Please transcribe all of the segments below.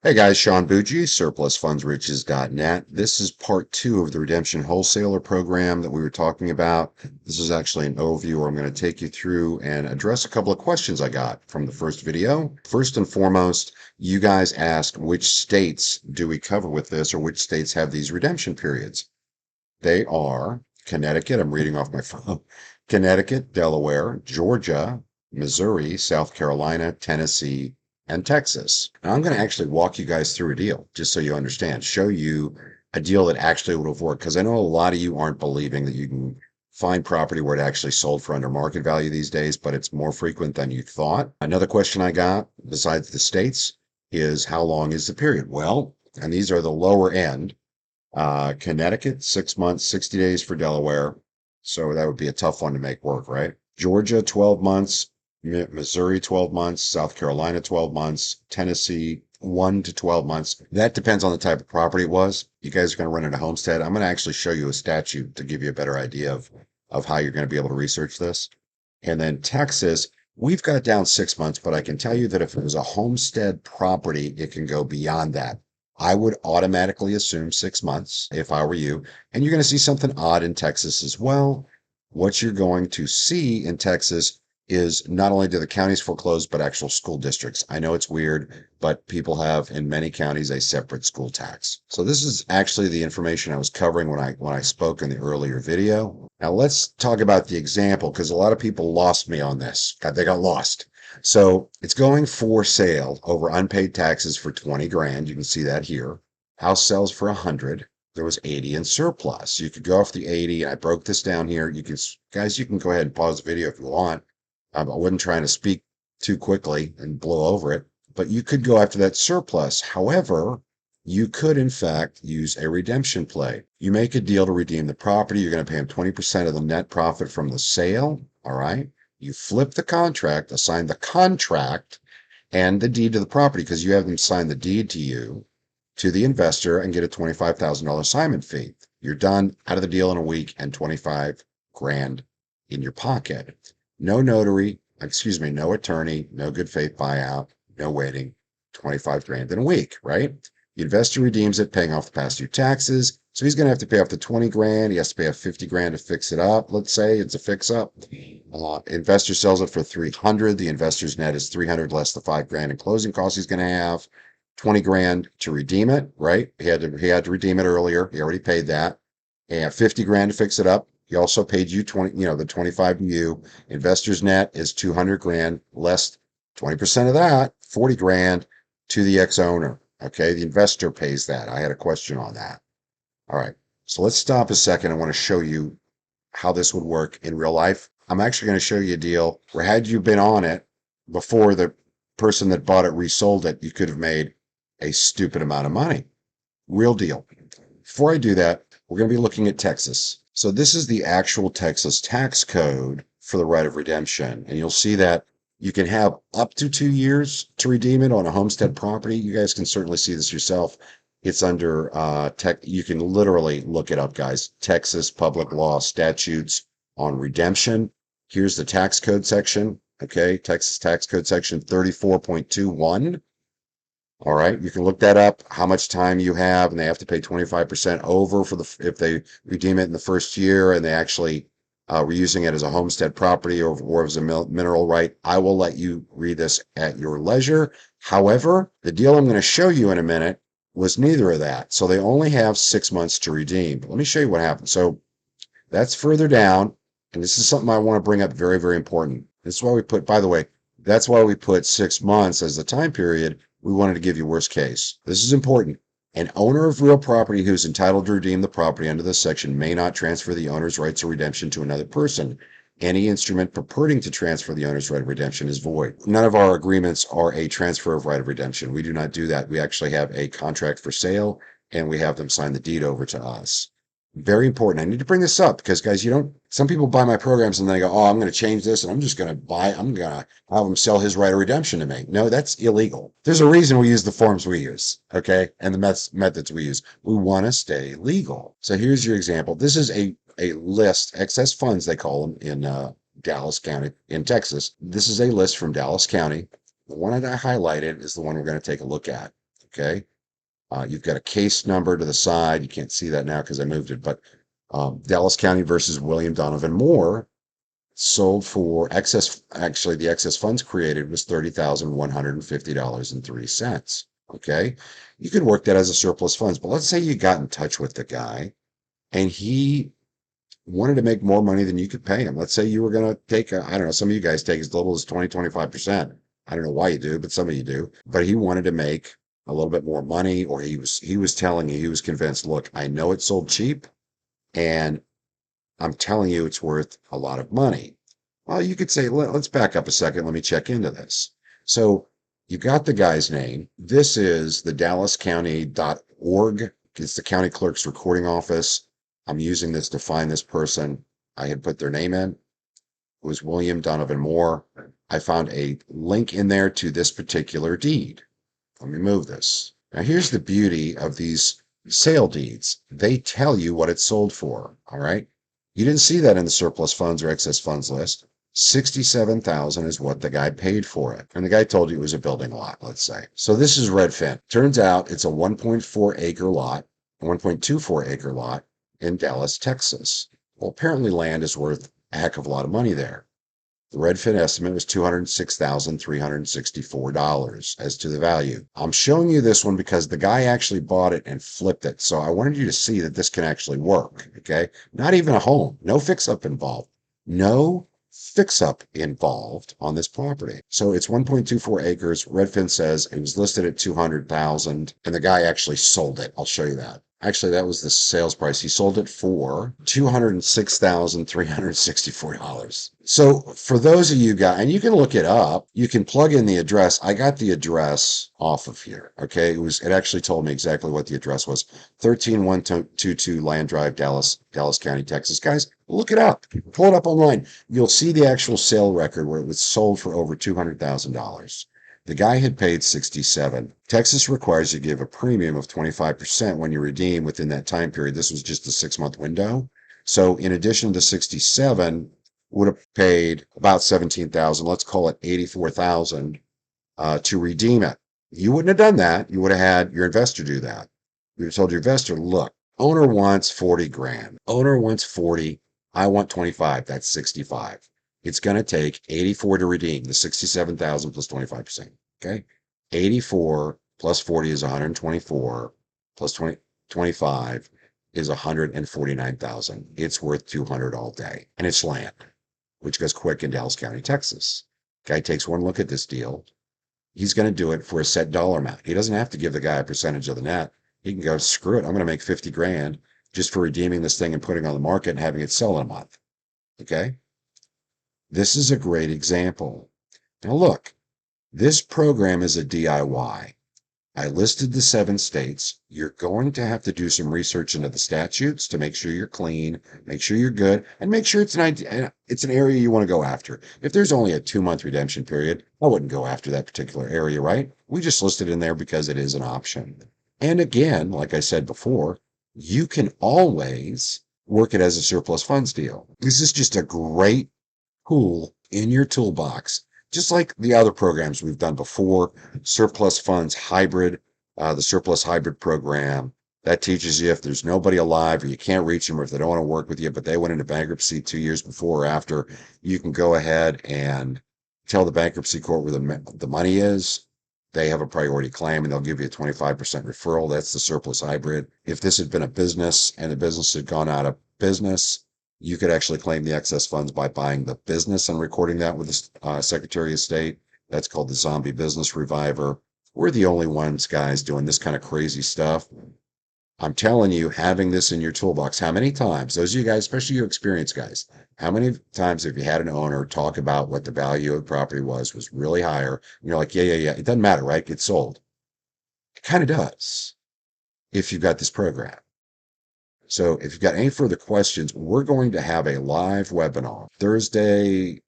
Hey guys, Sean Bucci, surplusfundsriches.net. This is part two of the Redemption Wholesaler program that we were talking about. This is actually an overview where I'm going to take you through and address a couple of questions I got from the first video. First and foremost, you guys asked which states do we cover with this or which states have these redemption periods. They are Connecticut, I'm reading off my phone, Connecticut, Delaware, Georgia, Missouri, South Carolina, Tennessee, and Texas. And I'm going to actually walk you guys through a deal just so you understand, show you a deal that actually would have worked. Because I know a lot of you aren't believing that you can find property where it actually sold for under market value these days, but it's more frequent than you thought. Another question I got, besides the states, is how long is the period? Well, and these are the lower end. Connecticut, 6 months, 60 days for Delaware. So that would be a tough one to make work, right? Georgia, 12 months. Missouri, 12 months. South Carolina, 12 months. Tennessee, 1 to 12 months. That depends on the type of property it was. You guys are going to run into homestead. I'm going to actually show you a statute to give you a better idea of how you're going to be able to research this. And then Texas, we've got down 6 months, but I can tell you that if it was a homestead property, it can go beyond that. I would automatically assume 6 months if I were you. And you're going to see something odd in Texas as well. What you're going to see in Texas is not only do the counties foreclose, but actual school districts. I know it's weird, but people have in many counties a separate school tax. So this is actually the information I was covering when I spoke in the earlier video. Now let's talk about the example because a lot of people lost me on this. They got lost. So it's going for sale over unpaid taxes for 20 grand. You can see that here. House sells for 100. There was 80 in surplus. You could go off the 80. I broke this down here. Guys, you can go ahead and pause the video if you want. I wasn't trying to speak too quickly and blow over it, but you could go after that surplus. However, you could, in fact, use a redemption play. You make a deal to redeem the property. You're going to pay them 20% of the net profit from the sale. All right. You flip the contract, assign the contract and the deed to the property because you have them sign the deed to you, to the investor, and get a $25,000 assignment fee. You're done, out of the deal in a week, and 25 grand in your pocket. No notary, no attorney, no good faith buyout, no waiting, 25 grand in a week, right? The investor redeems it, paying off the past due taxes. So he's going to have to pay off the 20 grand. He has to pay off 50 grand to fix it up. Let's say it's a fix up. Investor sells it for 300. The investor's net is 300 less the 5 grand in closing costs he's going to have. 20 grand to redeem it, right? He had to redeem it earlier. He already paid that. And 50 grand to fix it up. He also paid you 20, the 25 to you. Investor's net is 200 grand less 20% of that, 40 grand to the ex-owner. Okay, the investor pays that. I had a question on that. All right, so let's stop a second. I want to show you how this would work in real life. I'm actually going to show you a deal where had you been on it before the person that bought it resold it, you could have made a stupid amount of money. Real deal. Before I do that, we're going to be looking at Texas. So this is the actual Texas tax code for the right of redemption. And you'll see that you can have up to 2 years to redeem it on a homestead property. You guys can certainly see this yourself. It's under you can literally look it up, guys. Texas public law statutes on redemption. Here's the tax code section. Okay, Texas tax code section 34.21. All right, you can look that up, how much time you have, and they have to pay 25% over if they redeem it in the first year and they actually were using it as a homestead property or as a mineral right. I will let you read this at your leisure. However, the deal I'm going to show you in a minute was neither of that. So they only have 6 months to redeem. But let me show you what happened. So that's further down, and this is something I want to bring up, very, very important. This is why we put, by the way, that's why we put 6 months as the time period. We wanted to give you worst case. This is important. An owner of real property who is entitled to redeem the property under this section may not transfer the owner's rights of redemption to another person. Any instrument purporting to transfer the owner's right of redemption is void. None of our agreements are a transfer of right of redemption. We do not do that. We actually have a contract for sale, and we have them sign the deed over to us. Very important. I need to bring this up because, guys, some people buy my programs and they go, oh, I'm going to change this and I'm going to have them sell his right of redemption to me. No, that's illegal. There's a reason we use the forms we use, okay, and the methods we use. We want to stay legal. So here's your example. This is a list, excess funds, they call them in Dallas County, in Texas. This is a list from Dallas County. The one that I highlighted is the one we're going to take a look at. Okay. You've got a case number to the side. You can't see that now because I moved it, but Dallas County versus William Donovan Moore sold for excess. Actually, the excess funds created was $30,150.03. Okay. You can work that as a surplus funds, but let's say you got in touch with the guy and he wanted to make more money than you could pay him. Let's say you were going to take, I don't know, some of you guys take as little as 20, 25%. I don't know why you do, but some of you do. But he wanted to make a little bit more money, or he was telling you, he was convinced, look, I know it sold cheap and I'm telling you it's worth a lot of money. Well, you could say, let's back up a second. Let me check into this. So you got the guy's name. This is the dallascounty.org. It's the county clerk's recording office. I'm using this to find this person. I had put their name in. It was William Donovan Moore. I found a link in there to this particular deed. Let me move this. Now, here's the beauty of these sale deeds. They tell you what it's sold for. All right. You didn't see that in the surplus funds or excess funds list. 67,000 is what the guy paid for it. And the guy told you it was a building lot, let's say. So this is Redfin. Turns out it's a 1.4 acre lot, a 1.24 acre lot in Dallas, Texas. Well, apparently land is worth a heck of a lot of money there. The Redfin estimate was $206,364 as to the value. I'm showing you this one because the guy actually bought it and flipped it. So I wanted you to see that this can actually work. Okay. Not even a home, no fix up involved. No fix up involved on this property. So it's 1.24 acres. Redfin says it was listed at 200,000 and the guy actually sold it. I'll show you that. Actually, that was the sales price. He sold it for $206,364. So for those of you guys, and you can look it up, you can plug in the address. I got the address off of here. Okay. It actually told me exactly what the address was. 13122 Land Drive, Dallas County, Texas. Guys, look it up. Pull it up online. You'll see the actual sale record where it was sold for over $200,000. The guy had paid 67. Texas requires you to give a premium of 25% when you redeem within that time period. This was just a 6-month window. So in addition to 67, would have paid about 17,000. Let's call it 84,000 to redeem it. You wouldn't have done that. You would have had your investor do that. You would have told your investor, look, owner wants 40 grand. Owner wants 40. I want 25. That's 65. It's going to take 84 to redeem the 67,000 plus 25%. Okay. 84 plus 40 is 124 plus 25 is 149,000. It's worth 200 all day. And it's land, which goes quick in Dallas County, Texas. Guy takes one look at this deal. He's going to do it for a set dollar amount. He doesn't have to give the guy a percentage of the net. He can go, screw it. I'm going to make 50 grand just for redeeming this thing and putting it on the market and having it sell in a month. Okay. This is a great example. Now look, this program is a DIY. I listed the 7 states. You're going to have to do some research into the statutes to make sure you're clean, make sure you're good, and make sure it's an area you want to go after. If there's only a 2-month redemption period, I wouldn't go after that particular area, right? We just listed in there because it is an option. And again, like I said before, you can always work it as a surplus funds deal. This is just a great tool in your toolbox, just like the other programs we've done before. Surplus funds hybrid, the surplus hybrid program that teaches you if there's nobody alive or you can't reach them, or if they don't want to work with you, but they went into bankruptcy 2 years before or after, you can go ahead and tell the bankruptcy court where the money is. They have a priority claim and they'll give you a 25% referral. That's the surplus hybrid. If this had been a business and the business had gone out of business, you could actually claim the excess funds by buying the business and recording that with the Secretary of State. That's called the Zombie Business Reviver. We're the only ones, guys, doing this kind of crazy stuff. I'm telling you, having this in your toolbox, how many times, those of you guys, especially you experienced guys, how many times have you had an owner talk about what the value of the property was really higher? And you're like, yeah. It doesn't matter, right? It's sold. It kind of does if you've got this program. So if you've got any further questions, we're going to have a live webinar Thursday,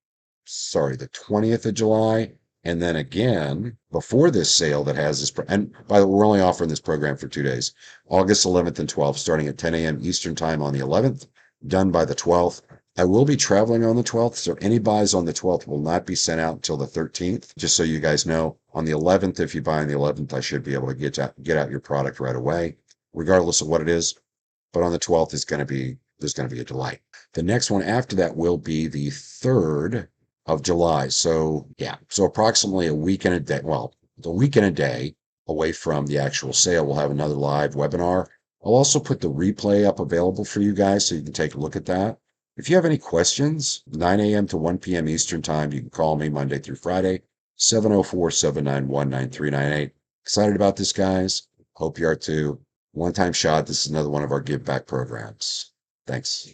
the 20th of July. And then again, before this sale that has this, and by the way, we're only offering this program for 2 days, August 11th and 12th, starting at 10 a.m. Eastern time on the 11th, done by the 12th. I will be traveling on the 12th, so any buys on the 12th will not be sent out until the 13th, just so you guys know. On the 11th, if you buy on the 11th, I should be able to get out your product right away, regardless of what it is. But on the 12th, there's going to be a delay. The next one after that will be the 3rd of July. So yeah, so approximately a week and a day. Well, a week and a day away from the actual sale, we'll have another live webinar. I'll also put the replay up available for you guys so you can take a look at that. If you have any questions, 9 a.m. to 1 p.m. Eastern Time, you can call me Monday through Friday, 704-791-9398. Excited about this, guys. Hope you are too. One-time shot. This is another one of our give back programs. Thanks.